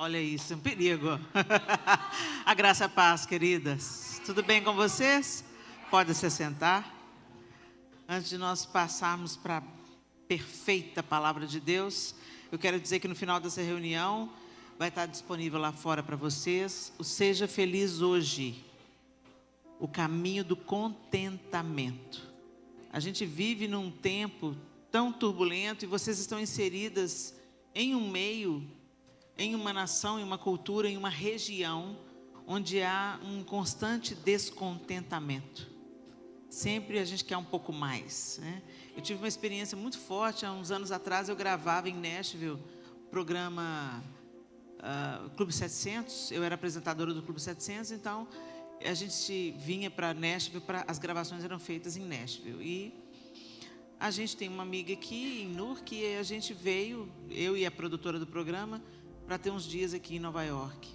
Olha isso, é um perigo. A graça e a paz, queridas. Tudo bem com vocês? Pode se sentar. Antes de nós passarmos para a perfeita palavra de Deus, eu quero dizer que no final dessa reunião vai estar disponível lá fora para vocês o Seja Feliz Hoje, o caminho do contentamento. A gente vive num tempo tão turbulento e vocês estão inseridas em um meio, em uma nação, em uma cultura, em uma região onde há um constante descontentamento. Sempre a gente quer um pouco mais, né? Eu tive uma experiência muito forte, há uns anos atrás eu gravava em Nashville o programa Clube 700, eu era apresentadora do Clube 700, então a gente vinha para Nashville, as gravações eram feitas em Nashville. E a gente tem uma amiga aqui em Newark e a gente veio, eu e a produtora do programa, para ter uns dias aqui em Nova York.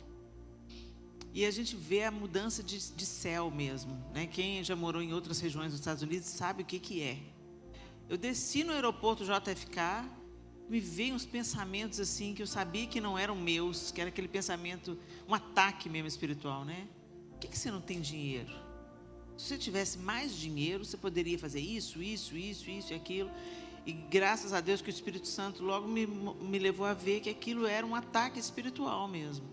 E a gente vê a mudança de céu mesmo, né? Quem já morou em outras regiões dos Estados Unidos sabe o que é. Eu desci no aeroporto JFK, me veio uns pensamentos assim que eu sabia que não eram meus, que era aquele pensamento, um ataque mesmo espiritual, né? Por que você não tem dinheiro? Se você tivesse mais dinheiro, você poderia fazer isso e aquilo. E graças a Deus que o Espírito Santo logo me levou a ver que aquilo era um ataque espiritual mesmo.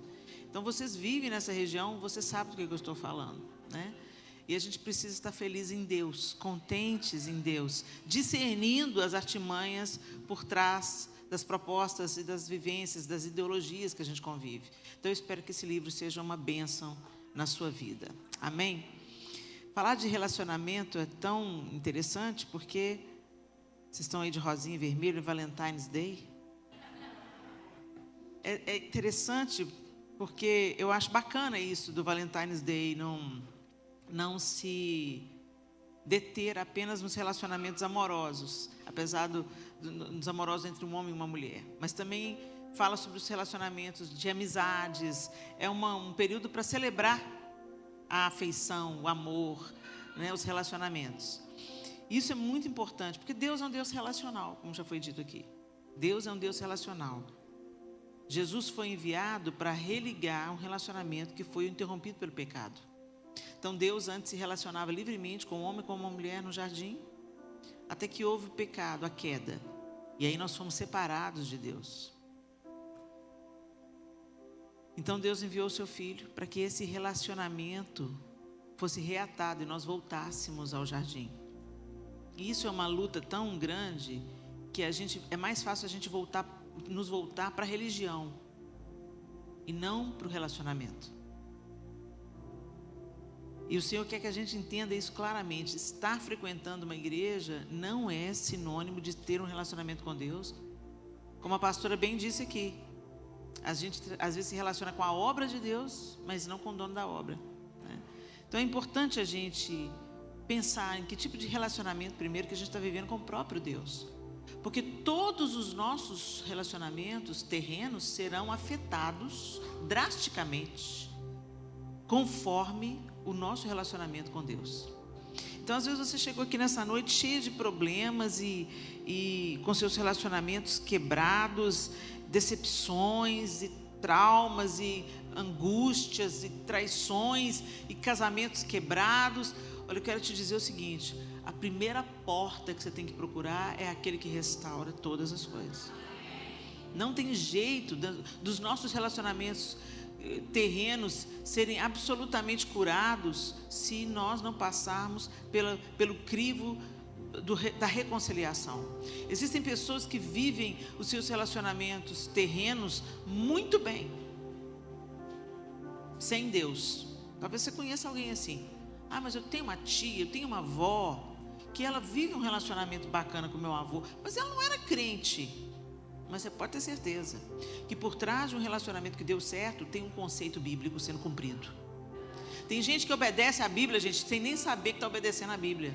Então, vocês vivem nessa região, você sabe do que eu estou falando, né? E a gente precisa estar feliz em Deus, contentes em Deus, discernindo as artimanhas por trás das propostas e das vivências, das ideologias que a gente convive. Então, eu espero que esse livro seja uma bênção na sua vida. Amém? Falar de relacionamento é tão interessante porque vocês estão aí de rosinha e vermelho, Valentine's Day. É interessante porque eu acho bacana isso do Valentine's Day, não se deter apenas nos relacionamentos amorosos, apesar dos amorosos entre um homem e uma mulher, mas também fala sobre os relacionamentos de amizades. É um período para celebrar a afeição, o amor, né, os relacionamentos. Isso é muito importante, porque Deus é um Deus relacional, como já foi dito aqui. Deus é um Deus relacional. Jesus foi enviado para religar um relacionamento que foi interrompido pelo pecado. Então Deus antes se relacionava livremente com o homem e com uma mulher no jardim, até que houve o pecado, a queda. E aí nós fomos separados de Deus. Então Deus enviou o seu Filho para que esse relacionamento fosse reatado e nós voltássemos ao jardim. E isso é uma luta tão grande que é mais fácil a gente nos voltar para a religião e não para o relacionamento. E o Senhor quer que a gente entenda isso claramente. Estar frequentando uma igreja não é sinônimo de ter um relacionamento com Deus. Como a pastora bem disse aqui, a gente às vezes se relaciona com a obra de Deus, mas não com o dono da obra, né? Então é importante a gente pensar em que tipo de relacionamento primeiro que a gente está vivendo com o próprio Deus. Porque todos os nossos relacionamentos terrenos serão afetados drasticamente conforme o nosso relacionamento com Deus. Então, às vezes você chegou aqui nessa noite cheia de problemas e com seus relacionamentos quebrados, decepções e traumas e angústias e traições e casamentos quebrados. Olha, eu quero te dizer o seguinte: a primeira porta que você tem que procurar é aquele que restaura todas as coisas. Não tem jeito dos nossos relacionamentos terrenos serem absolutamente curados se nós não passarmos pelo crivo da reconciliação. Existem pessoas que vivem os seus relacionamentos terrenos muito bem, sem Deus. Talvez você conheça alguém assim. Ah, mas eu tenho uma tia, eu tenho uma avó, que ela vive um relacionamento bacana com meu avô, mas ela não era crente. Mas você pode ter certeza que por trás de um relacionamento que deu certo, tem um conceito bíblico sendo cumprido. Tem gente que obedece à Bíblia, gente, sem nem saber que está obedecendo à Bíblia.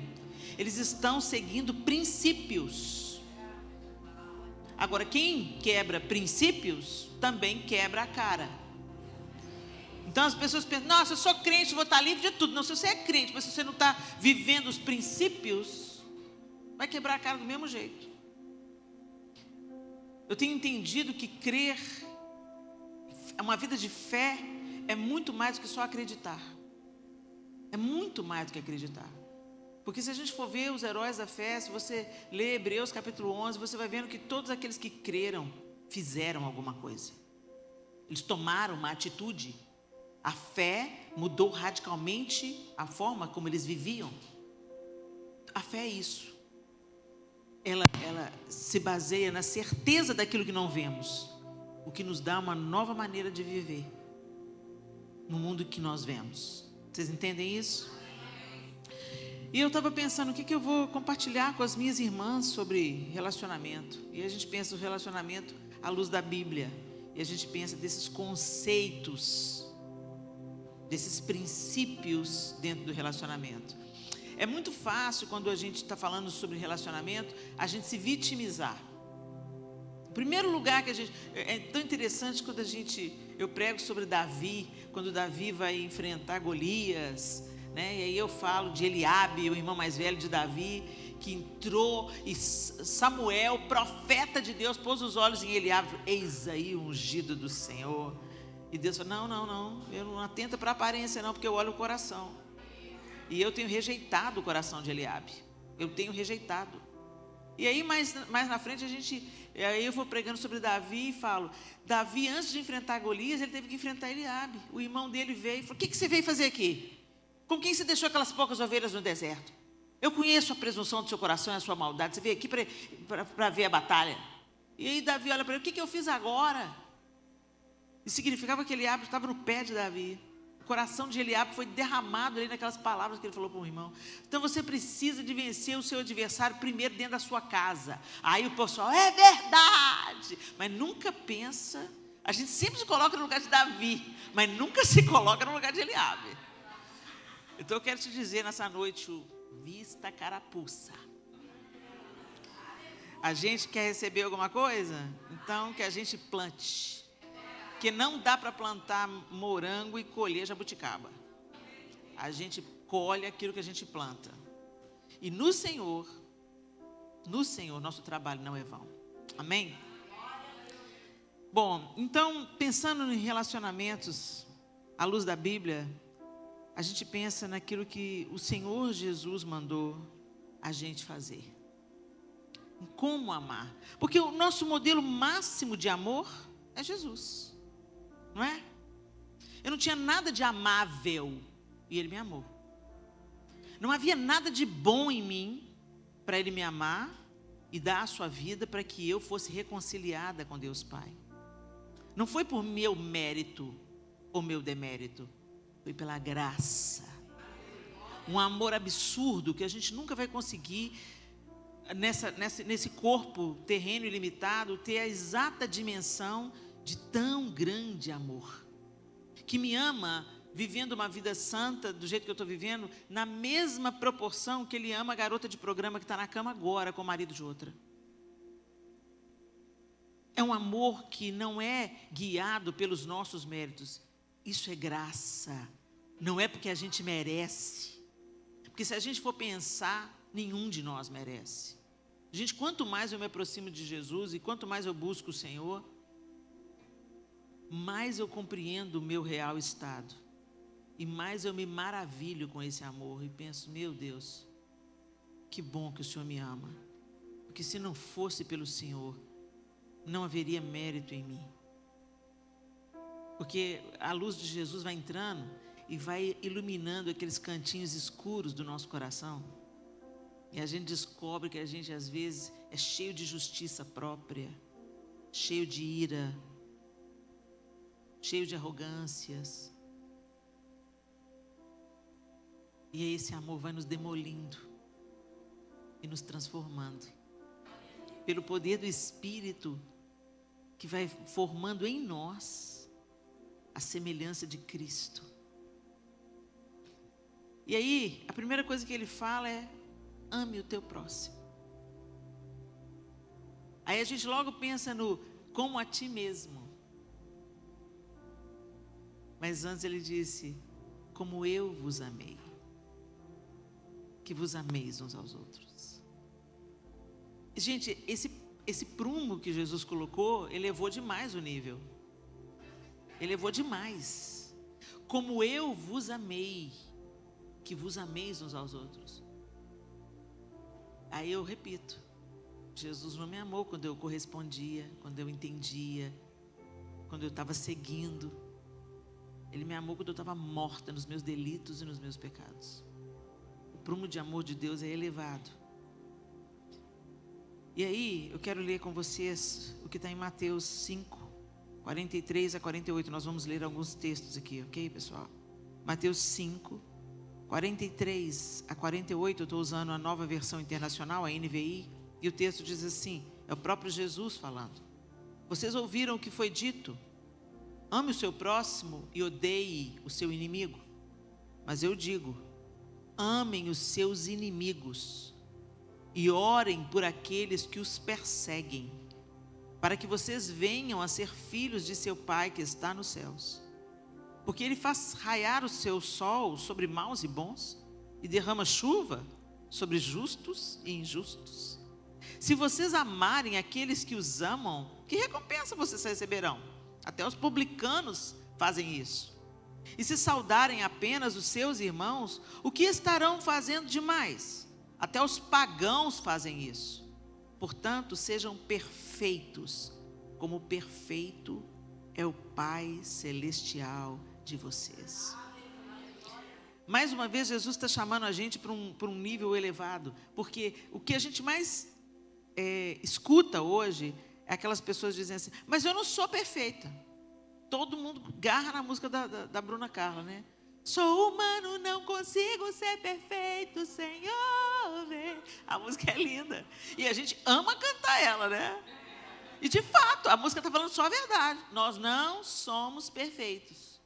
Eles estão seguindo princípios. Agora, quem quebra princípios, também quebra a cara. Então as pessoas pensam: nossa, eu sou crente, vou estar livre de tudo. Não, se você é crente, mas se você não está vivendo os princípios, vai quebrar a cara do mesmo jeito. Eu tenho entendido que crer uma vida de fé é muito mais do que só acreditar. É muito mais do que acreditar. Porque se a gente for ver os heróis da fé, se você ler Hebreus capítulo 11, você vai vendo que todos aqueles que creram, fizeram alguma coisa. Eles tomaram uma atitude. A fé mudou radicalmente a forma como eles viviam. A fé é isso. Ela se baseia na certeza daquilo que não vemos, o que nos dá uma nova maneira de viver no mundo que nós vemos. Vocês entendem isso? E eu estava pensando, o que eu vou compartilhar com as minhas irmãs sobre relacionamento? E a gente pensa o relacionamento à luz da Bíblia. E a gente pensa desses conceitos, desses princípios dentro do relacionamento. É muito fácil, quando a gente está falando sobre relacionamento, a gente se vitimizar. O primeiro lugar que a gente... É tão interessante quando eu prego sobre Davi, quando Davi vai enfrentar Golias, né? E aí eu falo de Eliabe, o irmão mais velho de Davi, que entrou, e Samuel, profeta de Deus, pôs os olhos em Eliabe, eis aí o ungido do Senhor. E Deus falou, não, eu não atento para a aparência não, porque eu olho o coração. E eu tenho rejeitado o coração de Eliabe, eu tenho rejeitado. E aí mais na frente aí eu vou pregando sobre Davi e falo, Davi antes de enfrentar Golias, ele teve que enfrentar Eliabe. O irmão dele veio e falou, o que você veio fazer aqui? Com quem você deixou aquelas poucas ovelhas no deserto? Eu conheço a presunção do seu coração e a sua maldade. Você veio aqui para ver a batalha. E aí Davi olha para ele, o que eu fiz agora? E significava que Eliabe estava no pé de Davi. O coração de Eliabe foi derramado ali naquelas palavras que ele falou para o irmão. Então você precisa de vencer o seu adversário primeiro dentro da sua casa. Aí o pessoal, é verdade. Mas nunca pensa, a gente sempre se coloca no lugar de Davi, mas nunca se coloca no lugar de Eliabe. Então eu quero te dizer nessa noite, vista carapuça. A gente quer receber alguma coisa? Então que a gente plante. Porque não dá para plantar morango e colher jabuticaba. A gente colhe aquilo que a gente planta. E no Senhor, nosso trabalho não é vão. Amém? Bom, então, pensando em relacionamentos, à luz da Bíblia, a gente pensa naquilo que o Senhor Jesus mandou a gente fazer. Como amar. Porque o nosso modelo máximo de amor é Jesus. Não é? Eu não tinha nada de amável e Ele me amou. Não havia nada de bom em mim para Ele me amar e dar a sua vida para que eu fosse reconciliada com Deus Pai. Não foi por meu mérito ou meu demérito, foi pela graça. Um amor absurdo que a gente nunca vai conseguir nesse corpo terreno e limitado ter a exata dimensão de tão grande amor, que me ama vivendo uma vida santa do jeito que eu estou vivendo, na mesma proporção que Ele ama a garota de programa que está na cama agora com o marido de outra. É um amor que não é guiado pelos nossos méritos, isso é graça, não é porque a gente merece, porque se a gente for pensar, nenhum de nós merece. Gente, quanto mais eu me aproximo de Jesus e quanto mais eu busco o Senhor, mais eu compreendo o meu real estado. E mais eu me maravilho com esse amor. E penso, meu Deus, que bom que o Senhor me ama. Porque se não fosse pelo Senhor, não haveria mérito em mim. Porque a luz de Jesus vai entrando e vai iluminando aqueles cantinhos escuros do nosso coração. E a gente descobre que a gente às vezes é cheio de justiça própria, cheio de ira, cheio de arrogâncias. E aí esse amor vai nos demolindo e nos transformando. Pelo poder do Espírito que vai formando em nós a semelhança de Cristo. E aí, a primeira coisa que ele fala é, ame o teu próximo. Aí a gente logo pensa no, como a ti mesmo. Mas antes ele disse, como eu vos amei, que vos ameis uns aos outros. Gente, esse prumo que Jesus colocou, elevou demais o nível. elevou demais. Como eu vos amei, que vos ameis uns aos outros. Aí eu repito, Jesus não me amou quando eu correspondia, quando eu entendia, quando eu estava seguindo. Ele me amou quando eu estava morta nos meus delitos e nos meus pecados. O prumo de amor de Deus é elevado. E aí, eu quero ler com vocês o que está em Mateus 5, 43 a 48. Nós vamos ler alguns textos aqui, ok, pessoal? Mateus 5, 43 a 48, eu estou usando a nova versão internacional, a NVI, e o texto diz assim, é o próprio Jesus falando. Vocês ouviram o que foi dito? Ame o seu próximo e odeie o seu inimigo. Mas eu digo, amem os seus inimigos e orem por aqueles que os perseguem, para que vocês venham a ser filhos de seu Pai que está nos céus. Porque Ele faz raiar o seu sol sobre maus e bons e derrama chuva sobre justos e injustos. Se vocês amarem aqueles que os amam, que recompensa vocês receberão? Até os publicanos fazem isso. E se saudarem apenas os seus irmãos, o que estarão fazendo demais? Até os pagãos fazem isso. Portanto, sejam perfeitos, como perfeito é o Pai Celestial de vocês. Mais uma vez, Jesus está chamando a gente para um nível elevado, porque o que a gente mais escuta hoje é aquelas pessoas dizendo assim, mas eu não sou perfeita. Todo mundo garra na música da Bruna Carla, né? Sou humano, não consigo ser perfeito, Senhor. A música é linda. E a gente ama cantar ela, né? E de fato, a música está falando só a verdade. Nós não somos perfeitos.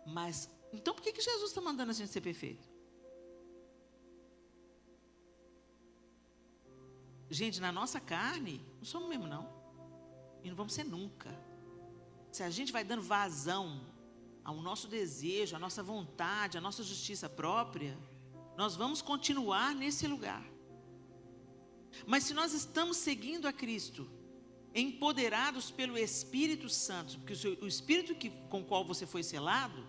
Mas, então por que Jesus está mandando a gente ser perfeito? Gente, na nossa carne, não somos mesmo não. E não vamos ser nunca. Se a gente vai dando vazão ao nosso desejo, à nossa vontade, à nossa justiça própria, nós vamos continuar nesse lugar. Mas se nós estamos seguindo a Cristo, empoderados pelo Espírito Santo, porque o Espírito com o qual você foi selado,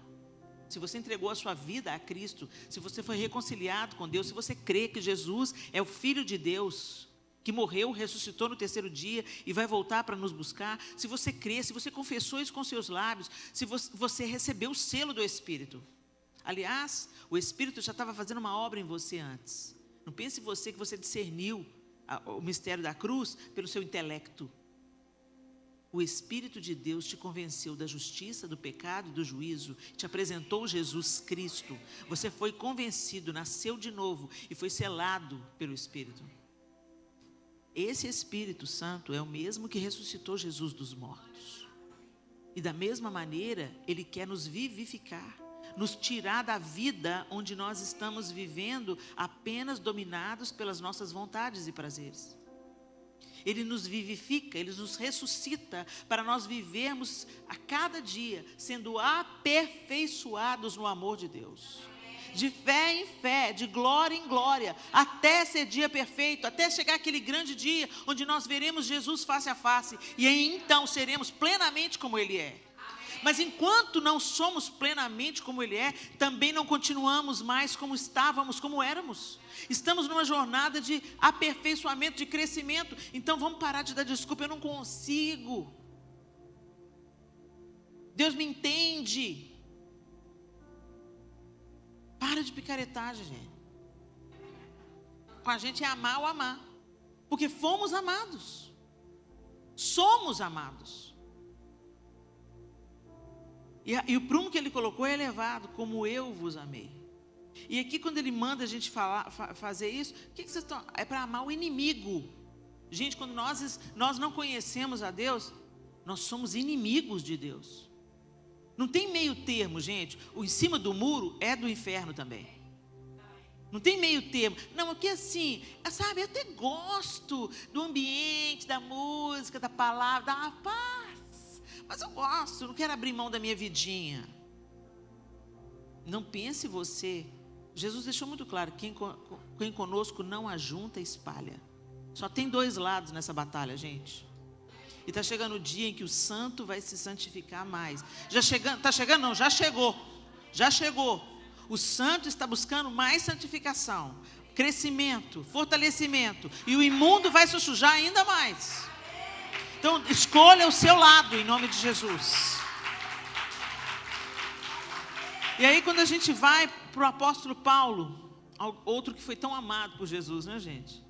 se você entregou a sua vida a Cristo, se você foi reconciliado com Deus, se você crê que Jesus é o Filho de Deus, que morreu, ressuscitou no terceiro dia e vai voltar para nos buscar, se você crê, se você confessou isso com seus lábios, se você recebeu o selo do Espírito. Aliás, o Espírito já estava fazendo uma obra em você antes. Não pense você que você discerniu o mistério da cruz pelo seu intelecto. O Espírito de Deus te convenceu da justiça, do pecado e do juízo, te apresentou Jesus Cristo. Você foi convencido, nasceu de novo e foi selado pelo Espírito. Esse Espírito Santo é o mesmo que ressuscitou Jesus dos mortos. E da mesma maneira, Ele quer nos vivificar, nos tirar da vida onde nós estamos vivendo apenas dominados pelas nossas vontades e prazeres. Ele nos vivifica, Ele nos ressuscita para nós vivermos a cada dia, sendo aperfeiçoados no amor de Deus. De fé em fé, de glória em glória, até ser dia perfeito, até chegar aquele grande dia, onde nós veremos Jesus face a face, e aí então seremos plenamente como Ele é. Mas enquanto não somos plenamente como Ele é, também não continuamos mais como estávamos, como éramos. Estamos numa jornada de aperfeiçoamento, de crescimento. Então vamos parar de dar desculpa, eu não consigo. Deus me entende. Para de picaretagem, gente. Com a gente é amar ou amar. Porque fomos amados. Somos amados. E o prumo que Ele colocou é elevado, como eu vos amei. E aqui quando Ele manda a gente fazer isso, o que vocês estão? É para amar o inimigo. Gente, quando nós não conhecemos a Deus, nós somos inimigos de Deus. Não tem meio termo, gente. O em cima do muro é do inferno também. Não tem meio termo. Não, porque assim, sabe, eu até gosto do ambiente, da música, da palavra, da paz. Mas eu gosto, não quero abrir mão da minha vidinha. Não pense você. Jesus deixou muito claro, quem conosco não ajunta, espalha. Só tem dois lados nessa batalha, gente. E está chegando o dia em que o santo vai se santificar mais. Está chegando não, já chegou. Já chegou. O santo está buscando mais santificação, crescimento, fortalecimento. E o imundo vai se sujar ainda mais. Então, escolha o seu lado, em nome de Jesus. E aí, quando a gente vai para o apóstolo Paulo, outro que foi tão amado por Jesus, né, gente?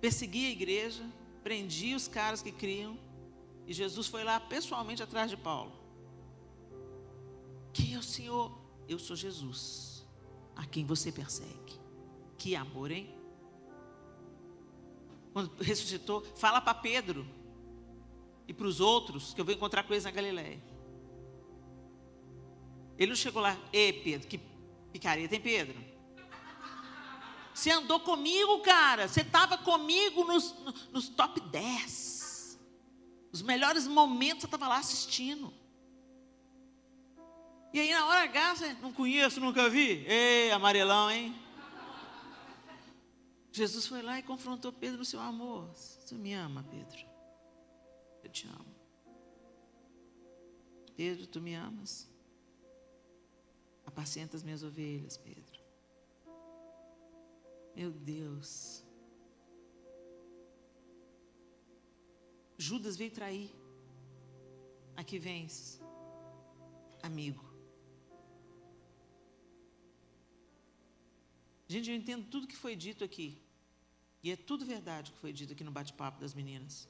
Perseguia a igreja, prendia os caras que criam, e Jesus foi lá pessoalmente atrás de Paulo. Quem é o Senhor? Eu sou Jesus, a quem você persegue. Que amor, hein? Quando ressuscitou, fala para Pedro e para os outros que eu vou encontrar com eles na Galileia. Ele não chegou lá, Pedro, que picareta, hein, Pedro? Você andou comigo, cara. Você estava comigo nos top 10. Os melhores momentos você estava lá assistindo. E aí na hora H, você não conheço, nunca vi. Ei, amarelão, hein? Jesus foi lá e confrontou Pedro no seu amor. Você me ama, Pedro? Eu te amo. Pedro, tu me amas? Apacenta as minhas ovelhas, Pedro. Meu Deus. Judas veio trair. Aqui vens, amigo. Gente, eu entendo tudo que foi dito aqui. E é tudo verdade o que foi dito aqui no bate-papo das meninas.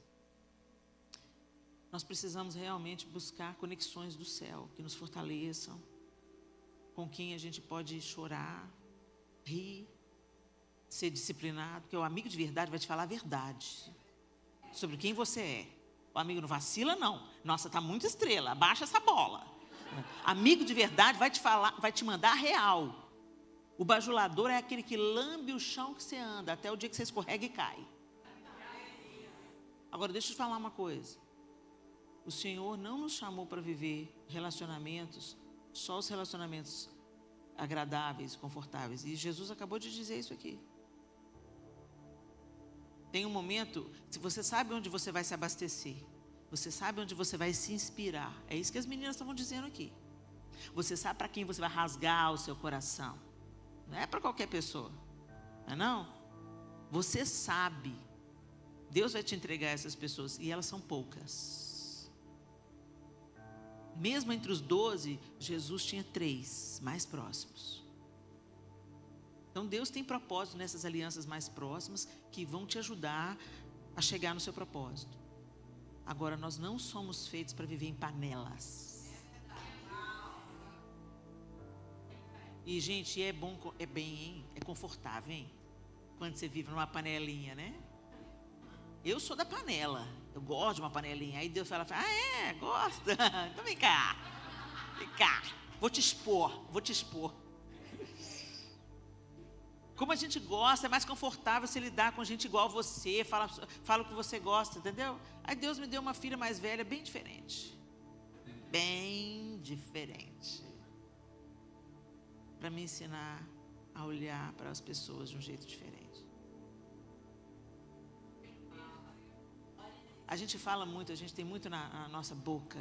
Nós precisamos realmente buscar conexões do céu, que nos fortaleçam, com quem a gente pode chorar, rir, ser disciplinado, porque o amigo de verdade vai te falar a verdade sobre quem você é. O amigo não vacila, não. Nossa, está muito estrela, abaixa essa bola. Amigo de verdade vai te falar, vai te mandar a real. O bajulador é aquele que lambe o chão que você anda, até o dia que você escorrega e cai. Agora, deixa eu te falar uma coisa. O Senhor não nos chamou para viver relacionamentos, só os relacionamentos agradáveis, confortáveis. E Jesus acabou de dizer isso aqui. Tem um momento, se você sabe onde você vai se abastecer, você sabe onde você vai se inspirar. É isso que as meninas estavam dizendo aqui. Você sabe para quem você vai rasgar o seu coração. Não é para qualquer pessoa, não é não? Você sabe. Deus vai te entregar essas pessoas, e elas são poucas. Mesmo entre os 12, Jesus tinha 3 mais próximos. Então Deus tem propósito nessas alianças mais próximas que vão te ajudar a chegar no seu propósito. Agora, nós não somos feitos para viver em panelas. E, gente, é bom, é bem, hein? É confortável, hein? Quando você vive numa panelinha, né? Eu sou da panela. Eu gosto de uma panelinha. Aí Deus fala, gosta? Então vem cá. Vem cá. Vou te expor. Como a gente gosta, é mais confortável se lidar com gente igual a você, fala o que você gosta, entendeu? Aí Deus me deu uma filha mais velha, bem diferente. Bem diferente. Para me ensinar a olhar para as pessoas de um jeito diferente. A gente fala muito, a gente tem muito na nossa boca.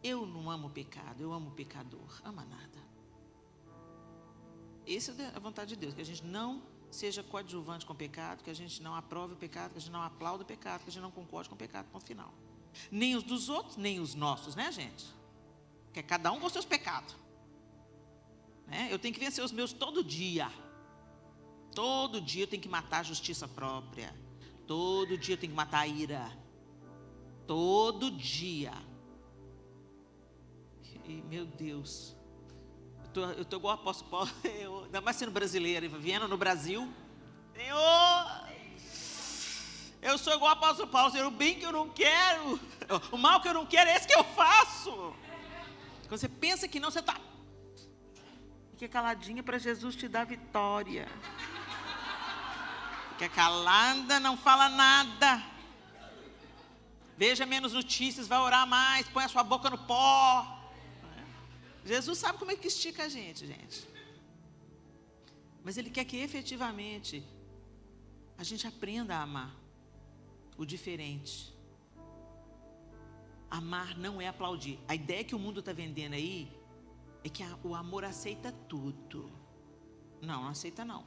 Eu não amo o pecado, eu amo o pecador. Ama nada. Essa é a vontade de Deus, que a gente não seja coadjuvante com o pecado, que a gente não aprove o pecado, que a gente não aplaude o pecado, que a gente não concorde com o pecado, ponto final. Nem os dos outros, nem os nossos, né, gente? Porque cada um com os seus pecados. Né? Eu tenho que vencer os meus todo dia. Todo dia eu tenho que matar a justiça própria. Todo dia eu tenho que matar a ira. Todo dia. E, meu Deus. Eu estou igual o apóstolo Paulo. Ainda mais sendo brasileiro, vivendo no Brasil. Senhor, eu sou igual o apóstolo Paulo. Senhor, o bem que eu não quero, o mal que eu não quero, é esse que eu faço. Quando você pensa que não, você está... Fica caladinha para Jesus te dar vitória. Fica calada, não fala nada. Veja menos notícias, vai orar mais, põe a sua boca no pó. Jesus sabe como é que estica a gente. Mas Ele quer que efetivamente a gente aprenda a amar. o diferente. Amar não é aplaudir. A ideia que o mundo está vendendo aí é que o amor aceita tudo. Não aceita não.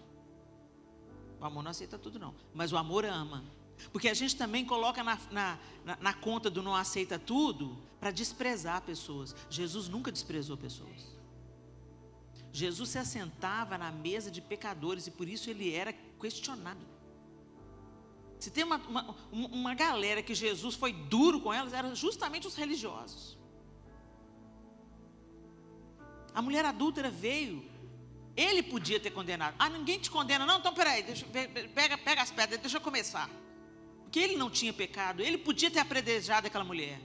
O amor não aceita tudo não. Mas o amor ama. Porque a gente também coloca na conta do não aceita tudo para desprezar pessoas. Jesus nunca desprezou pessoas. Jesus se assentava na mesa de pecadores e por isso ele era questionado. Se tem uma galera que Jesus foi duro com elas, eram justamente os religiosos. A mulher adúltera veio, ele podia ter condenado. Ninguém te condena não? Então peraí, pega as pedras, deixa eu começar. Porque ele não tinha pecado, ele podia ter apredejado aquela mulher.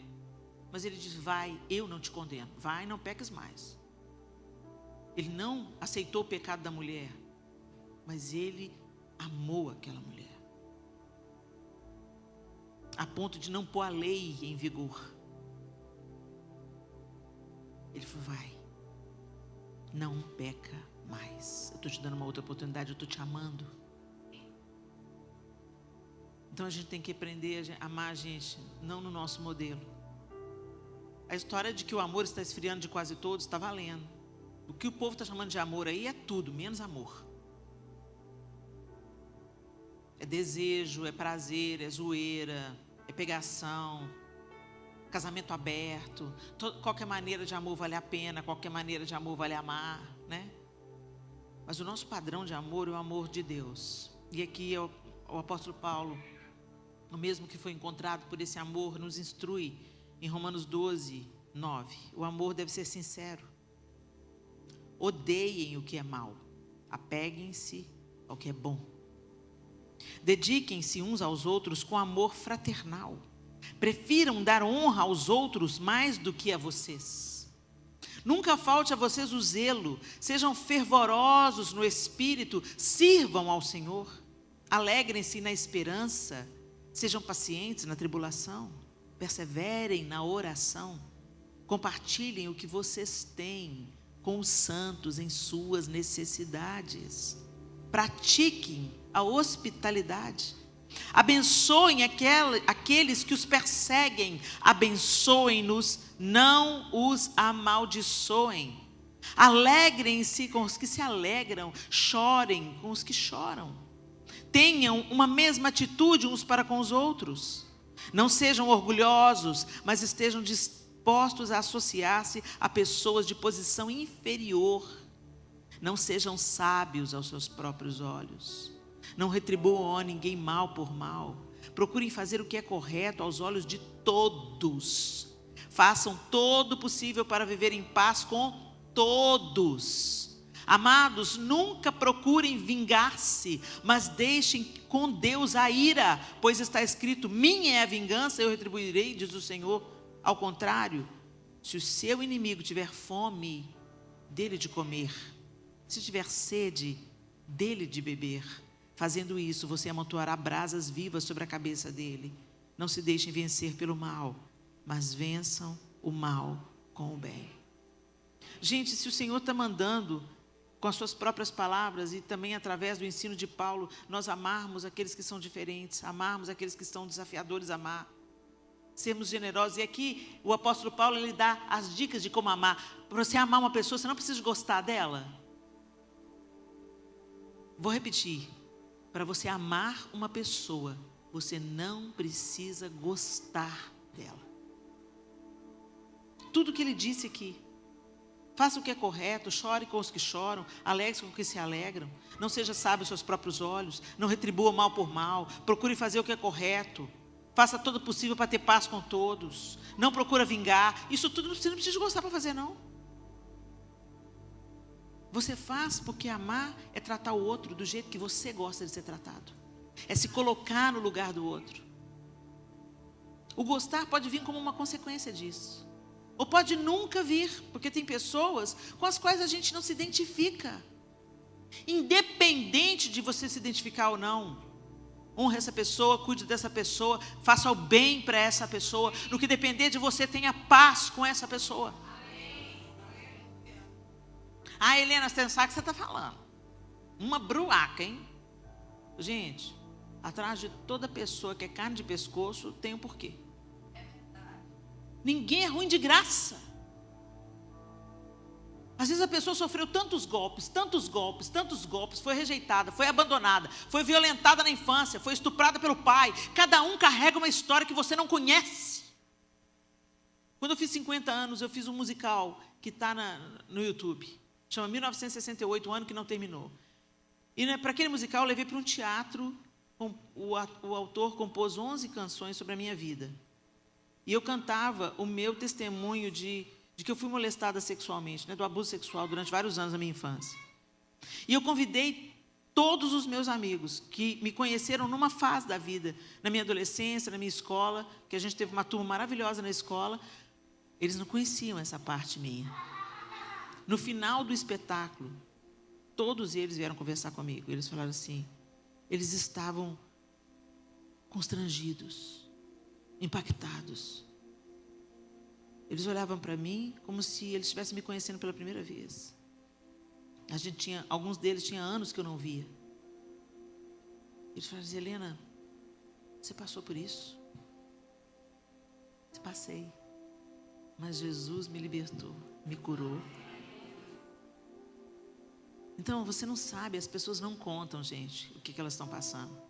Mas ele diz, vai, eu não te condeno, vai, não peques mais. Ele não aceitou o pecado da mulher, mas ele amou aquela mulher. A ponto de não pôr a lei em vigor. Ele falou, vai, não peca mais. Eu estou te dando uma outra oportunidade, eu estou te amando. Então a gente tem que aprender a amar a gente, não no nosso modelo. A história de que o amor está esfriando de quase todos, está valendo. O que o povo está chamando de amor aí é tudo, menos amor. É desejo, é prazer, é zoeira, é pegação, casamento aberto. Qualquer maneira de amor vale a pena, qualquer maneira de amor vale amar, né? Mas o nosso padrão de amor é o amor de Deus. E aqui o apóstolo Paulo, o mesmo que foi encontrado por esse amor, nos instrui em Romanos 12, 9. O amor deve ser sincero. Odeiem o que é mal, apeguem-se ao que é bom. Dediquem-se uns aos outros com amor fraternal. Prefiram dar honra aos outros mais do que a vocês. Nunca falte a vocês o zelo. Sejam fervorosos no espírito. Sirvam ao Senhor. Alegrem-se na esperança. Sejam pacientes na tribulação. Perseverem na oração. Compartilhem o que vocês têm com os santos em suas necessidades. Pratiquem a hospitalidade. Abençoem aqueles que os perseguem. Abençoem-nos, não os amaldiçoem. Alegrem-se com os que se alegram. Chorem com os que choram. Tenham uma mesma atitude uns para com os outros. Não sejam orgulhosos, mas estejam dispostos a associar-se a pessoas de posição inferior. Não sejam sábios aos seus próprios olhos. Não retribuam a ninguém mal por mal. Procurem fazer o que é correto aos olhos de todos. Façam todo o possível para viver em paz com todos. Amados, nunca procurem vingar-se, mas deixem com Deus a ira, pois está escrito, minha é a vingança, eu retribuirei, diz o Senhor. Ao contrário, se o seu inimigo tiver fome, dele de comer. Se tiver sede, dele de beber. Fazendo isso, você amontoará brasas vivas sobre a cabeça dele. Não se deixem vencer pelo mal, mas vençam o mal com o bem. Gente, se o Senhor está mandando, com as suas próprias palavras e também através do ensino de Paulo, nós amarmos aqueles que são diferentes, amarmos aqueles que estão desafiadores a amar, sermos generosos. E aqui o apóstolo Paulo, ele dá as dicas de como amar. Para você amar uma pessoa, você não precisa gostar dela. Vou repetir. Para você amar uma pessoa, você não precisa gostar dela. Tudo que ele disse aqui. Faça o que é correto, chore com os que choram, alegre-se com os que se alegram. Não seja sábio aos seus próprios olhos, não retribua mal por mal, procure fazer o que é correto. Faça todo o possível para ter paz com todos. Não procura vingar. Isso tudo você não precisa gostar para fazer, não. Você faz porque amar é tratar o outro do jeito que você gosta de ser tratado. É se colocar no lugar do outro. O gostar pode vir como uma consequência disso. Ou pode nunca vir, porque tem pessoas com as quais a gente não se identifica. Independente de você se identificar ou não, honre essa pessoa, cuide dessa pessoa, faça o bem para essa pessoa. No que depender de você, tenha paz com essa pessoa. Helena, você não sabe o que você está falando. Uma bruaca, hein? Gente, Atrás de toda pessoa que é carne de pescoço, tem um porquê. Ninguém é ruim de graça. Às vezes a pessoa sofreu tantos golpes, foi rejeitada, foi abandonada, foi violentada na infância, foi estuprada pelo pai. Cada um carrega uma história que você não conhece. Quando eu fiz 50 anos, eu fiz um musical que está no YouTube. Chama 1968, o ano que não terminou. E para aquele musical eu levei para um teatro. O autor compôs 11 canções sobre a minha vida. E eu cantava o meu testemunho de que eu fui molestada sexualmente, do abuso sexual durante vários anos da minha infância. E eu convidei todos os meus amigos que me conheceram numa fase da vida, na minha adolescência, na minha escola, que a gente teve uma turma maravilhosa na escola. Eles não conheciam essa parte minha. No final do espetáculo, todos eles vieram conversar comigo. Eles falaram assim, eles estavam constrangidos, impactados. Eles olhavam para mim como se eles estivessem me conhecendo pela primeira vez. Alguns deles tinham anos que eu não via. Eles falaram assim, Helena, você passou por isso? Eu passei. Mas Jesus me libertou, me curou. Então, você não sabe, as pessoas não contam, gente, o que elas estão passando.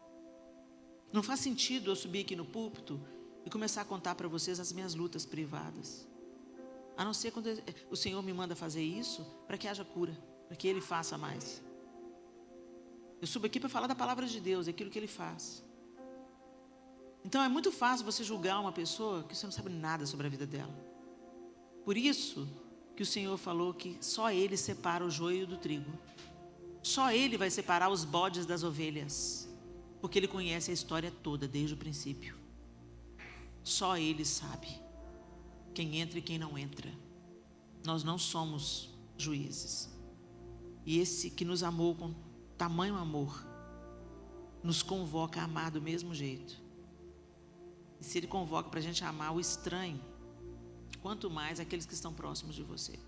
Não faz sentido eu subir aqui no púlpito e começar a contar para vocês as minhas lutas privadas. A não ser quando o Senhor me manda fazer isso, para que haja cura, para que Ele faça mais. Eu subo aqui para falar da palavra de Deus, aquilo que Ele faz. Então, é muito fácil você julgar uma pessoa que você não sabe nada sobre a vida dela. Por isso que o Senhor falou que só Ele separa o joio do trigo. Só Ele vai separar os bodes das ovelhas. Porque Ele conhece a história toda, desde o princípio. Só Ele sabe quem entra e quem não entra. Nós não somos juízes. E esse que nos amou com tamanho amor, nos convoca a amar do mesmo jeito. E se Ele convoca para a gente amar o estranho, quanto mais aqueles que estão próximos de você.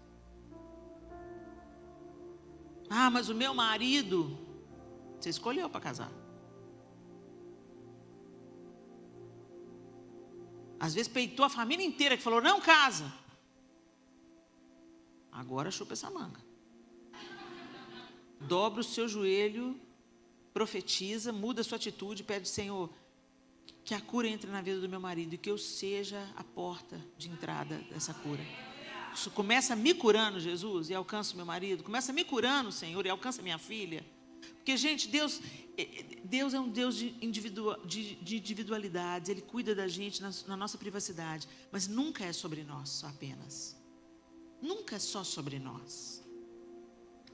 Ah, mas o meu marido, você escolheu para casar. Às vezes peitou a família inteira que falou, não casa. Agora chupa essa manga. Dobra o seu joelho, profetiza, muda a sua atitude, pede, Senhor, que a cura entre na vida do meu marido e que eu seja a porta de entrada dessa cura. Isso começa me curando, Jesus, e alcança o meu marido. Começa me curando, Senhor, e alcança minha filha. Porque, gente, Deus é um Deus de individualidades. Ele cuida da gente na nossa privacidade. Mas nunca é sobre nós só apenas. Nunca é só sobre nós.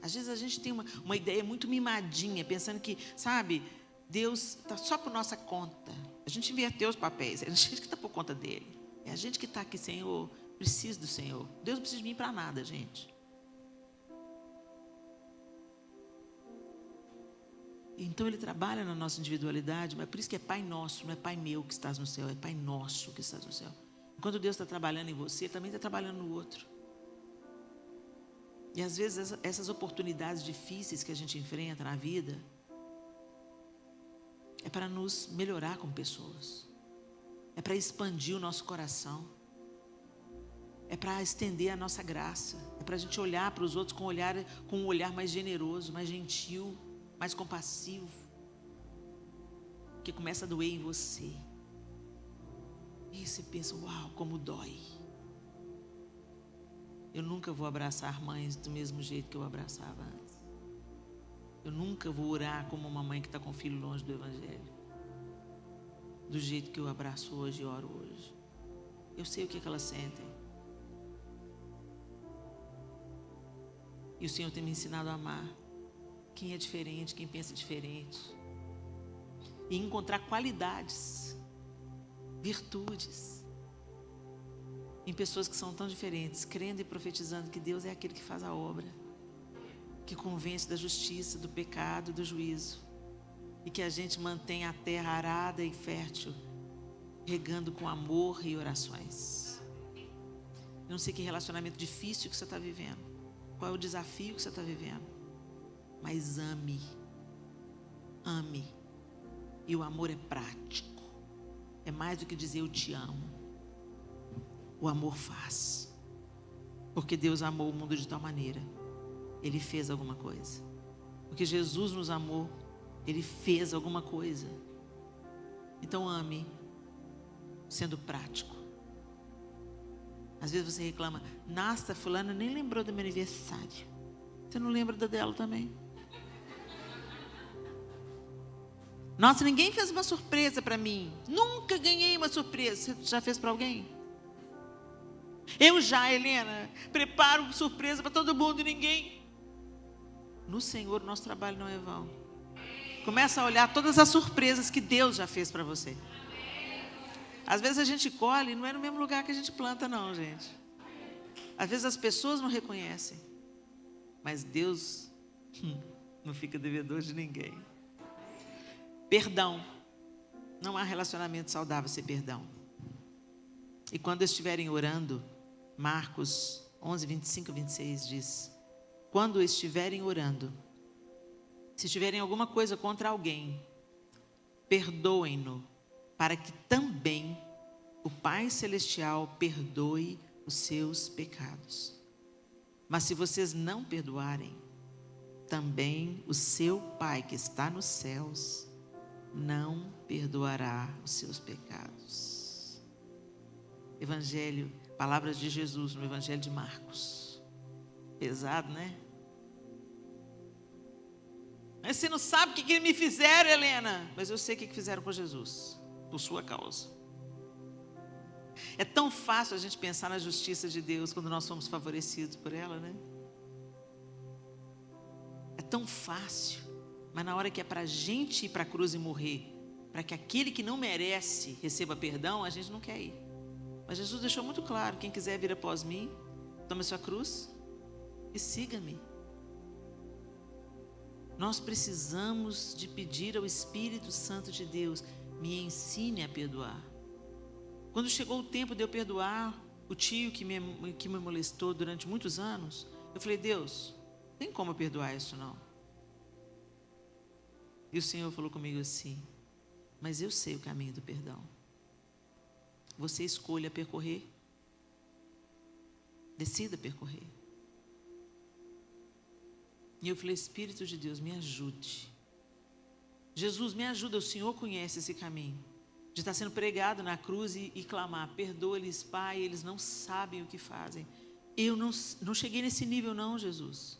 Às vezes a gente tem uma ideia muito mimadinha, pensando que, sabe, Deus está só por nossa conta. A gente inverteu os papéis. É a gente que está por conta dele. É a gente que está aqui, Senhor, preciso do Senhor. Deus não precisa de mim para nada, gente. Então Ele trabalha na nossa individualidade, mas por isso que é Pai nosso, não é Pai meu que estás no céu, é Pai nosso que estás no céu. Quando Deus está trabalhando em você, Ele também está trabalhando no outro. E às vezes essas oportunidades difíceis que a gente enfrenta na vida, é para nos melhorar como pessoas. É para expandir o nosso coração. É para estender a nossa graça. É para a gente olhar para os outros com um olhar mais generoso, mais gentil, mais compassivo, que começa a doer em você. E você pensa, uau, como dói. Eu nunca vou abraçar mães do mesmo jeito que eu abraçava antes. Eu nunca vou orar como uma mãe que está com o filho longe do Evangelho. Do jeito que eu abraço hoje e oro hoje. Eu sei o que elas sentem. E o Senhor tem me ensinado a amar quem é diferente, quem pensa diferente. E encontrar qualidades, virtudes, em pessoas que são tão diferentes, crendo e profetizando que Deus é aquele que faz a obra, que convence da justiça, do pecado, do juízo. E que a gente mantenha a terra arada e fértil, regando com amor e orações. Eu não sei que relacionamento difícil que você está vivendo, qual é o desafio que você está vivendo, mas ame, E o amor é prático. É mais do que dizer eu te amo. O amor faz. Porque Deus amou o mundo de tal maneira. Ele fez alguma coisa. Porque Jesus nos amou. Ele fez alguma coisa. Então ame, sendo prático. Às vezes você reclama, nossa, fulana nem lembrou do meu aniversário. Você não lembra da dela também? Nossa, ninguém fez uma surpresa para mim. Nunca ganhei uma surpresa. Você já fez para alguém? Eu já, Helena, preparo surpresa para todo mundo e ninguém. No Senhor, nosso trabalho não é vão. Começa a olhar todas as surpresas que Deus já fez para você. Às vezes a gente colhe e não é no mesmo lugar que a gente planta, não, gente. Às vezes as pessoas não reconhecem. Mas Deus não fica devedor de ninguém. Perdão. Não há relacionamento saudável sem perdão. E quando estiverem orando, Marcos 11, 25 e 26 diz: quando estiverem orando, se tiverem alguma coisa contra alguém, perdoem-no, para que também o Pai Celestial perdoe os seus pecados. Mas se vocês não perdoarem, também o seu Pai que está nos céus não perdoará os seus pecados. Evangelho, palavras de Jesus no Evangelho de Marcos. Pesado, né? Mas você não sabe o que me fizeram, Helena. Mas eu sei o que fizeram com Jesus, por sua causa. É tão fácil a gente pensar na justiça de Deus quando nós somos favorecidos por ela, né? É tão fácil. Mas na hora que é para a gente ir para a cruz e morrer, para que aquele que não merece receba perdão, a gente não quer ir. Mas Jesus deixou muito claro: quem quiser vir após mim, tome a sua cruz e siga-me. Nós precisamos de pedir ao Espírito Santo de Deus: me ensine a perdoar. Quando chegou o tempo de eu perdoar o tio que me molestou durante muitos anos, eu falei: Deus, não tem como eu perdoar isso não. E o Senhor falou comigo assim: mas eu sei o caminho do perdão. Você escolha percorrer. Decida percorrer. E eu falei: Espírito de Deus, me ajude. Jesus, me ajuda, o Senhor conhece esse caminho. De estar sendo pregado na cruz e clamar: perdoa-lhes, Pai, eles não sabem o que fazem. Eu não cheguei nesse nível não, Jesus.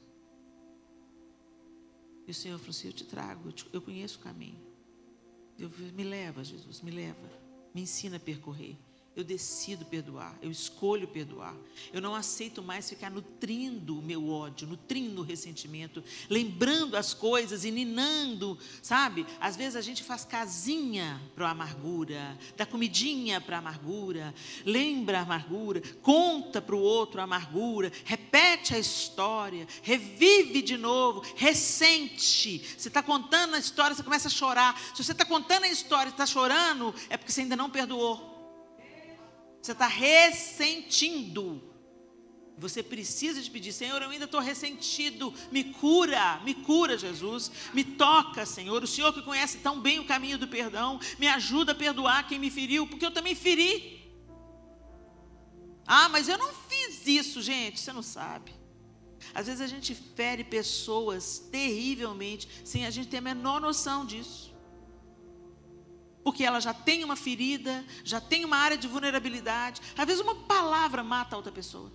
E o Senhor falou assim: eu te trago, eu conheço o caminho. Me leva, Jesus, me leva. Me ensina a percorrer. Eu decido perdoar, eu escolho perdoar. Eu não aceito mais ficar nutrindo o meu ódio, nutrindo o ressentimento, lembrando as coisas e ninando, sabe? Às vezes a gente faz casinha para a amargura, dá comidinha para a amargura, lembra a amargura, conta para o outro a amargura, repete a história, revive de novo, ressente. Você está contando a história, você começa a chorar. Se você está contando a história e está chorando, é porque você ainda não perdoou. Você está ressentindo. Você precisa de pedir: Senhor, eu ainda estou ressentido. Me cura, Jesus. Me toca, Senhor. O Senhor que conhece tão bem o caminho do perdão, me ajuda a perdoar quem me feriu, porque eu também feri. Ah, mas eu não fiz isso, gente. Você não sabe. Às vezes a gente fere pessoas terrivelmente, sem a gente ter a menor noção disso. Porque ela já tem uma ferida, já tem uma área de vulnerabilidade. Às vezes uma palavra mata a outra pessoa.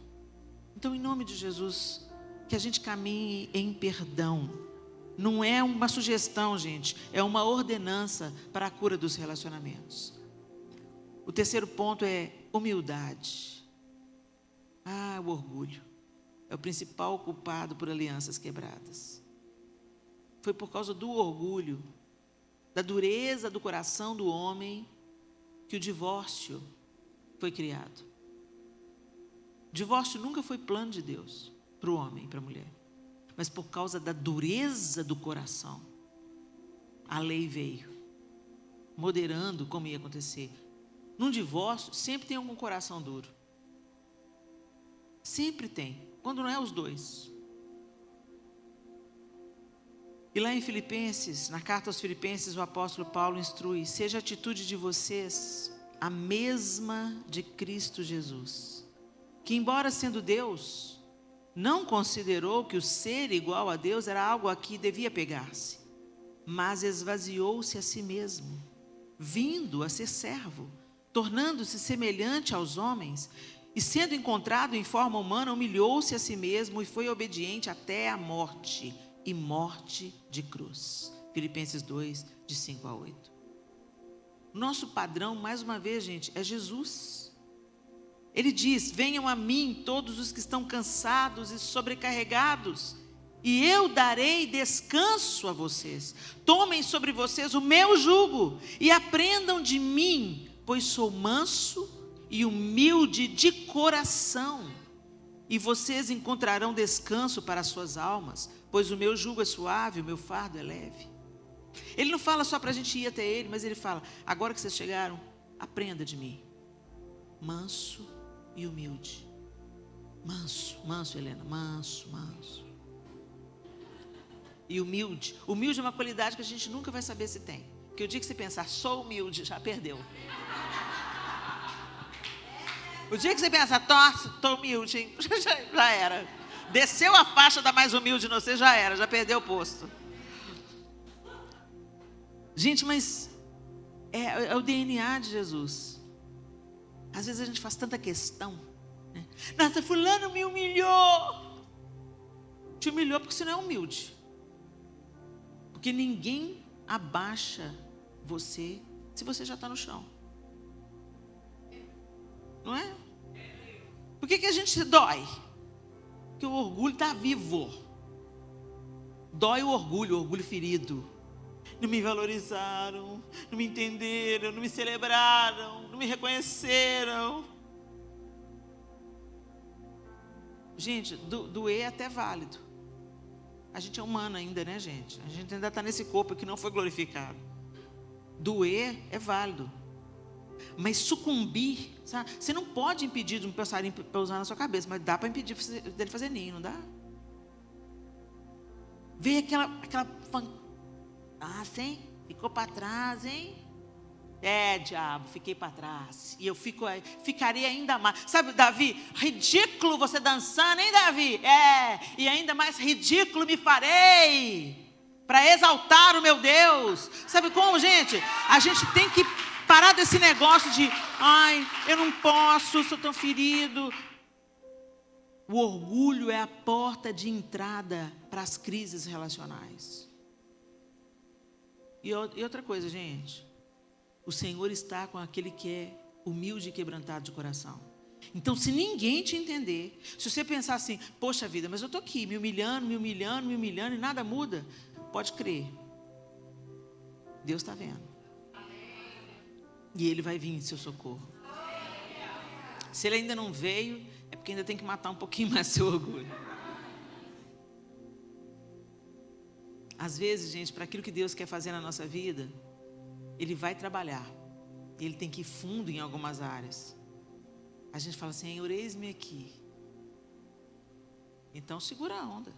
Então, em nome de Jesus, que a gente caminhe em perdão. Não é uma sugestão, gente, é uma ordenança para a cura dos relacionamentos. O terceiro ponto é humildade. O orgulho é o principal culpado por alianças quebradas. Foi por causa do orgulho, da dureza do coração do homem, que o divórcio foi criado. Divórcio nunca foi plano de Deus para o homem e para a mulher, mas por causa da dureza do coração, a lei veio, moderando como ia acontecer. Num divórcio, sempre tem algum coração duro. Sempre tem, quando não é os dois. E lá em Filipenses, na carta aos Filipenses, o apóstolo Paulo instrui: seja a atitude de vocês a mesma de Cristo Jesus, que embora sendo Deus, não considerou que o ser igual a Deus era algo a que devia pegar-se, mas esvaziou-se a si mesmo, vindo a ser servo, tornando-se semelhante aos homens, e sendo encontrado em forma humana, humilhou-se a si mesmo e foi obediente até a morte, e morte de cruz. Filipenses 2, de 5 a 8. Nosso padrão, mais uma vez, gente, é Jesus. Ele diz: venham a mim todos os que estão cansados e sobrecarregados, e eu darei descanso a vocês. Tomem sobre vocês o meu jugo e aprendam de mim, pois sou manso e humilde de coração, e vocês encontrarão descanso para as suas almas, pois o meu jugo é suave, o meu fardo é leve. Ele não fala só para a gente ir até ele, mas ele fala: agora que vocês chegaram, aprenda de mim, manso e humilde. Manso, Helena, manso. E humilde. Humilde é uma qualidade que a gente nunca vai saber se tem, porque o dia que você pensar, sou humilde, já perdeu. O dia que você pensa, estou humilde, hein? Já era. Desceu a faixa da mais humilde, não sei, já era, já perdeu o posto. Gente, mas é o DNA de Jesus. Às vezes a gente faz tanta questão, né? Nossa, fulano me humilhou. Te humilhou porque você não é humilde. Porque ninguém abaixa você se você já está no chão. Não é? Por que a gente se dói? Porque o orgulho está vivo. Dói o orgulho ferido. Não me valorizaram, não me entenderam, não me celebraram, não me reconheceram. Gente, doer é até válido. A gente é humano ainda, né, gente? A gente ainda está nesse corpo que não foi glorificado. Doer é válido. Mas sucumbir, sabe? Você não pode impedir de um passarinho pousar na sua cabeça, mas dá para impedir dele fazer ninho, não dá? Vê aquela sim? Ficou para trás, hein? Diabo, fiquei para trás. E eu ficaria ainda mais. Sabe, Davi, ridículo você dançando, hein, Davi? E ainda mais ridículo me farei, para exaltar o meu Deus. Sabe como, gente? A gente tem que parar desse negócio de, eu não posso, sou tão ferido. O orgulho é a porta de entrada para as crises relacionais. E outra coisa, gente, o Senhor está com aquele que é humilde e quebrantado de coração. Então, se ninguém te entender, se você pensar assim, poxa vida, mas eu estou aqui me humilhando e nada muda, pode crer, Deus está vendo. E Ele vai vir em seu socorro. Se Ele ainda não veio, é porque ainda tem que matar um pouquinho mais seu orgulho. Às vezes, gente, para aquilo que Deus quer fazer na nossa vida, Ele vai trabalhar. Ele tem que ir fundo em algumas áreas. A gente fala assim, Senhor, eis-me aqui. Então, segura a onda.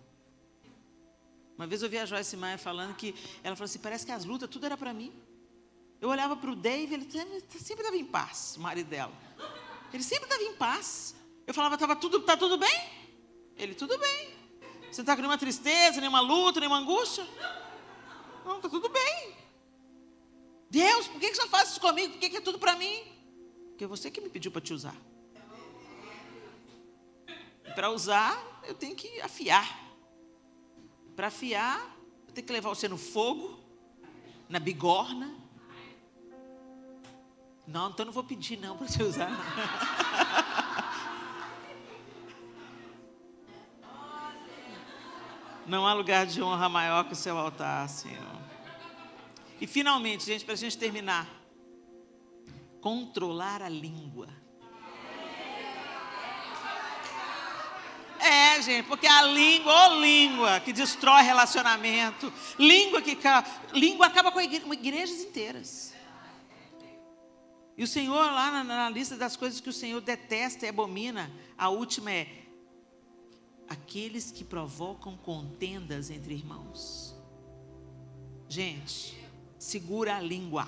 Uma vez eu vi a Joyce Maia falando que, ela falou assim, parece que as lutas, tudo era para mim. Eu olhava para o Dave, ele sempre estava em paz, o marido dela. Ele sempre estava em paz. Eu falava, tá tudo bem? Ele, tudo bem. Você não está com nenhuma tristeza, nenhuma luta, nenhuma angústia? Não, está tudo bem. Deus, por que você faz isso comigo? Por que é tudo para mim? Porque é você que me pediu para te usar. Para usar, eu tenho que afiar. Para afiar, eu tenho que levar você no fogo, na bigorna. Não, então não vou pedir não para te usar. Não há lugar de honra maior que o seu altar, Senhor. E finalmente, gente, para a gente terminar, controlar a língua. Gente, porque a língua que destrói relacionamento, língua acaba com igrejas inteiras. E o Senhor, lá na lista das coisas que o Senhor detesta e abomina, a última é aqueles que provocam contendas entre irmãos. Gente, segura a língua.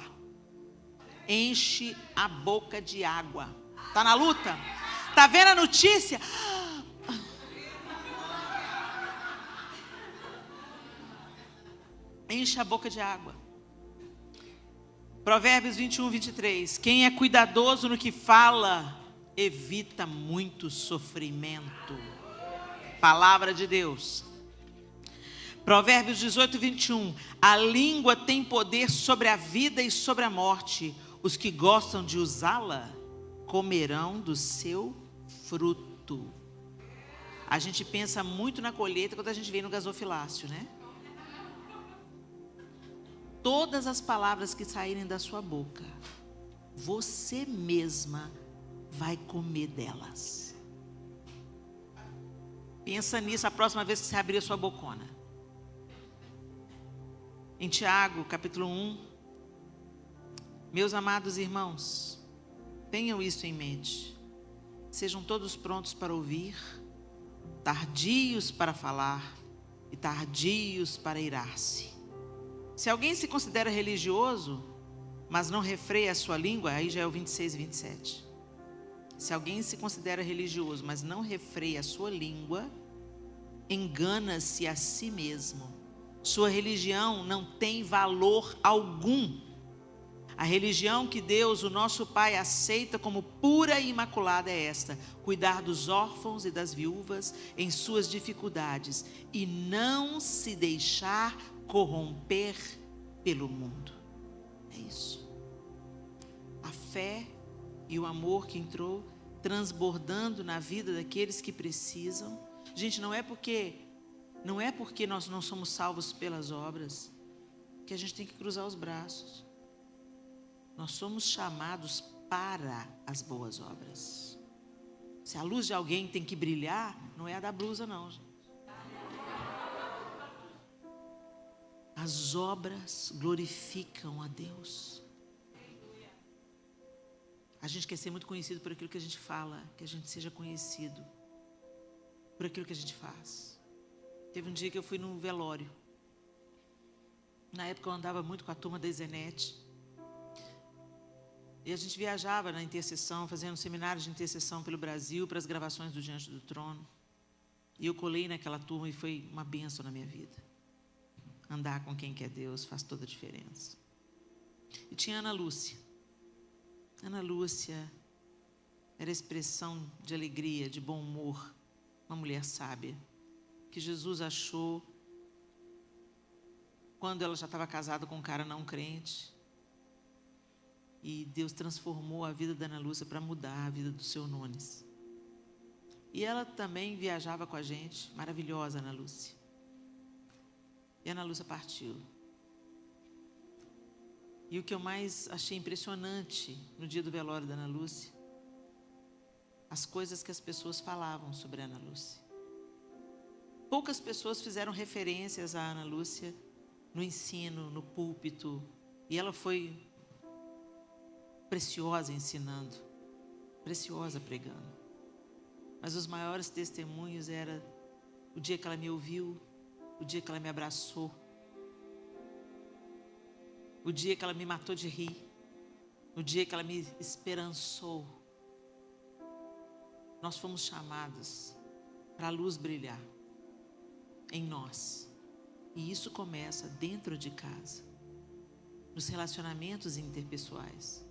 Enche a boca de água. Tá na luta? Tá vendo a notícia? Enche a boca de água. Provérbios 21, 23. Quem é cuidadoso no que fala, evita muito sofrimento. Palavra de Deus. Provérbios 18, 21. A língua tem poder sobre a vida e sobre a morte. Os que gostam de usá-la comerão do seu fruto. A gente pensa muito na colheita quando a gente vem no gasofilácio, né? Todas as palavras que saírem da sua boca, você mesma vai comer delas. Pensa nisso a próxima vez que você abrir a sua bocona. Em Tiago, capítulo 1. Meus amados irmãos, tenham isso em mente. Sejam todos prontos para ouvir, tardios para falar e tardios para irar-se. Se alguém se considera religioso, mas não refreia a sua língua, aí já é o 26 e 27. Se alguém se considera religioso, mas não refreia a sua língua, engana-se a si mesmo. Sua religião não tem valor algum. A religião que Deus, o nosso Pai, aceita como pura e imaculada é esta: cuidar dos órfãos e das viúvas em suas dificuldades e não se deixar corromper pelo mundo. É isso. A fé e o amor que entrou transbordando na vida daqueles que precisam. Gente, não é porque nós não somos salvos pelas obras que a gente tem que cruzar os braços. Nós somos chamados para as boas obras. Se a luz de alguém tem que brilhar, não é a da blusa não, gente. As obras glorificam a Deus. A gente quer ser muito conhecido por aquilo que a gente fala, que a gente seja conhecido por aquilo que a gente faz. Teve um dia que eu fui num velório. Na época eu andava muito com a turma da Izenete. E a gente viajava na intercessão, fazendo seminários de intercessão pelo Brasil, para as gravações do Diante do Trono. E eu colei naquela turma e foi uma bênção na minha vida. Andar com quem quer Deus faz toda a diferença. E tinha Ana Lúcia. Ana Lúcia era expressão de alegria, de bom humor. Uma mulher sábia, que Jesus achou quando ela já estava casada com um cara não crente. E Deus transformou a vida da Ana Lúcia para mudar a vida do seu Nunes. E ela também viajava com a gente, maravilhosa Ana Lúcia. E a Ana Lúcia partiu. E o que eu mais achei impressionante no dia do velório da Ana Lúcia, as coisas que as pessoas falavam sobre a Ana Lúcia. Poucas pessoas fizeram referências a Ana Lúcia no ensino, no púlpito. E ela foi preciosa ensinando, preciosa pregando. Mas os maiores testemunhos era o dia que ela me ouviu, o dia que ela me abraçou, o dia que ela me matou de rir, o dia que ela me esperançou. Nós fomos chamados para a luz brilhar em nós. E isso começa dentro de casa, nos relacionamentos interpessoais.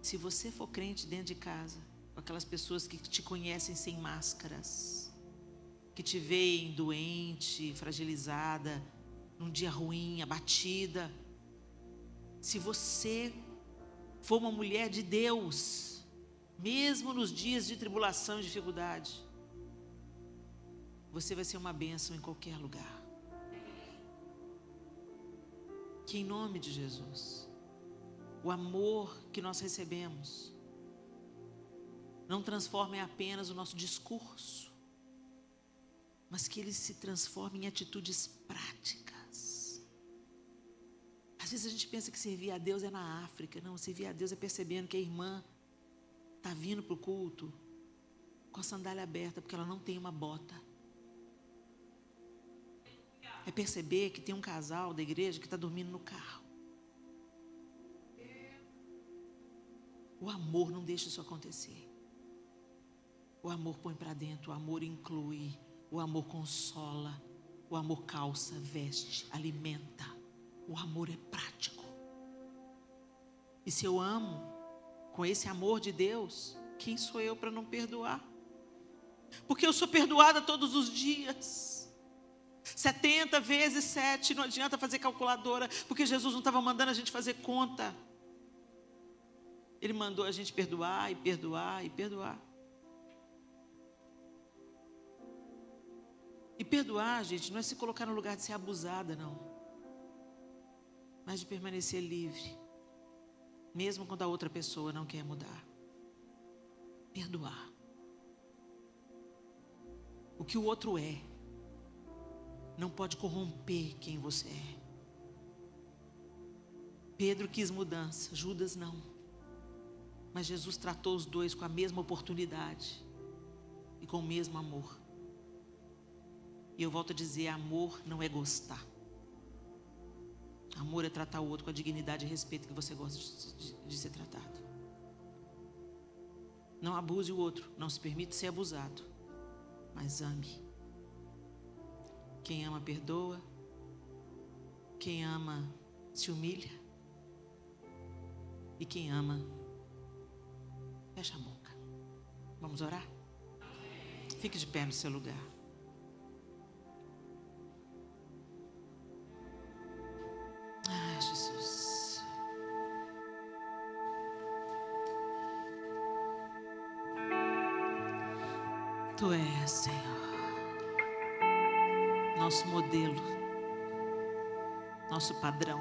Se você for crente dentro de casa, com aquelas pessoas que te conhecem sem máscaras, que te veem doente, fragilizada, num dia ruim, abatida. Se você for uma mulher de Deus, mesmo nos dias de tribulação e dificuldade, você vai ser uma bênção em qualquer lugar. Que em nome de Jesus, o amor que nós recebemos não transforme apenas o nosso discurso, mas que ele se transforme em atitudes práticas. Às vezes a gente pensa que servir a Deus é na África. Não, servir a Deus é percebendo que a irmã está vindo para o culto com a sandália aberta, porque ela não tem uma bota. é perceber que tem um casal da igreja que está dormindo no carro. O amor não deixa isso acontecer. O amor põe para dentro, o amor inclui, o amor consola, o amor calça, veste, alimenta. O amor é prático. E se eu amo com esse amor de Deus, quem sou eu para não perdoar? Porque eu sou perdoada todos os dias. 70 vezes 7, não adianta fazer calculadora, porque Jesus não estava mandando a gente fazer conta. Ele mandou a gente perdoar e perdoar e perdoar. E perdoar, gente, não é se colocar no lugar de ser abusada, não. Mas de permanecer livre. Mesmo quando a outra pessoa não quer mudar. Perdoar. O que o outro é, não pode corromper quem você é. Pedro quis mudança, Judas não. Mas Jesus tratou os dois com a mesma oportunidade e com o mesmo amor. E eu volto a dizer, amor não é gostar. Amor é tratar o outro com a dignidade e respeito que você gosta de ser tratado. Não abuse o outro, não se permite ser abusado, mas ame. Quem ama perdoa, quem ama se humilha, e quem ama fecha a boca. Vamos orar? Fique de pé no seu lugar. Ah, Jesus. Tu és, Senhor, nosso modelo, nosso padrão,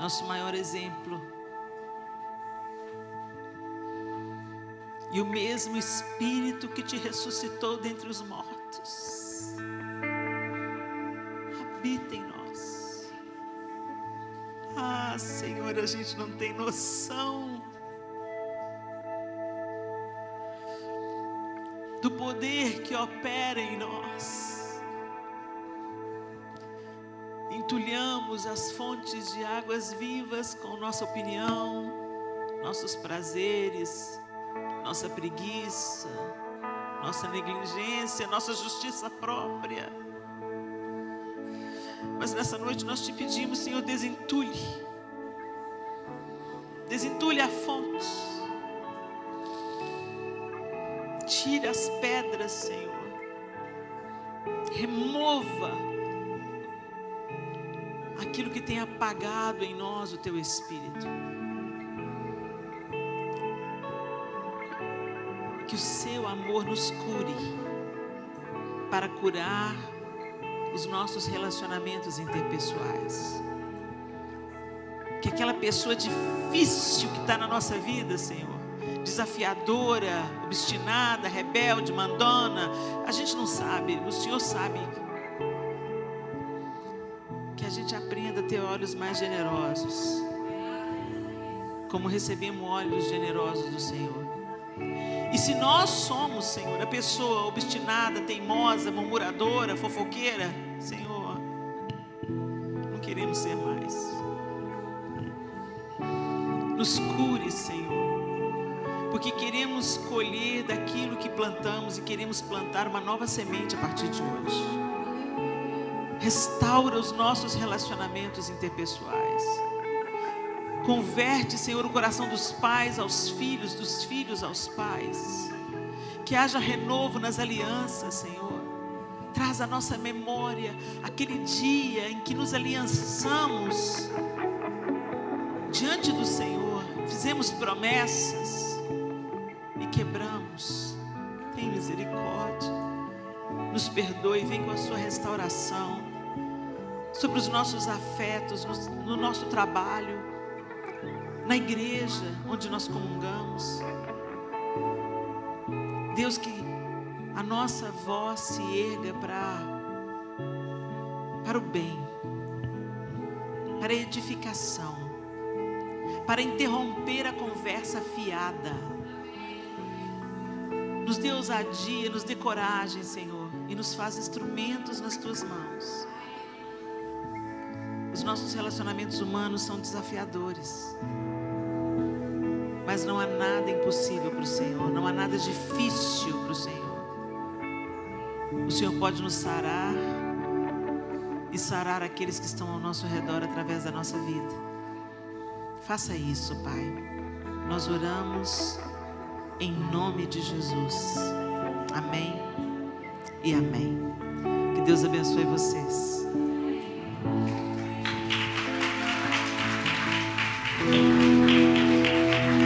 nosso maior exemplo. E o mesmo Espírito que te ressuscitou dentre os mortos habita em nós. Ah, Senhor, a gente não tem noção do poder que opera em nós. Entulhamos as fontes de águas vivas com nossa opinião, nossos prazeres, nossa preguiça, nossa negligência, nossa justiça própria. Mas nessa noite nós te pedimos, Senhor, desentulhe a fonte, tire as pedras, Senhor, remova aquilo que tem apagado em nós o teu Espírito. Que o seu amor nos cure, para curar os nossos relacionamentos interpessoais. Que aquela pessoa difícil que está na nossa vida, Senhor, desafiadora, obstinada, rebelde, mandona, a gente não sabe, o Senhor sabe. Que a gente aprenda a ter olhos mais generosos, como recebemos olhos generosos do Senhor. E se nós somos, Senhor, a pessoa obstinada, teimosa, murmuradora, fofoqueira, Senhor, não queremos ser mais. Nos cure, Senhor, porque queremos colher daquilo que plantamos e queremos plantar uma nova semente a partir de hoje. Restaura os nossos relacionamentos interpessoais. Converte, Senhor, o coração dos pais aos filhos, dos filhos aos pais. Que haja renovo nas alianças, Senhor. Traz à nossa memória aquele dia em que nos aliançamos diante do Senhor, fizemos promessas e quebramos. Tem misericórdia, nos perdoe, vem com a sua restauração sobre os nossos afetos, no nosso trabalho, na igreja onde nós comungamos. Deus, que a nossa voz se erga para o bem, para a edificação, para interromper a conversa fiada. Nos dê ousadia, nos dê coragem, Senhor, e nos faz instrumentos nas tuas mãos. Os nossos relacionamentos humanos são desafiadores, mas não há nada impossível para o Senhor, não há nada difícil para o Senhor. O Senhor pode nos sarar e sarar aqueles que estão ao nosso redor através da nossa vida. Faça isso, Pai. Nós oramos em nome de Jesus. Amém e amém. Que Deus abençoe vocês.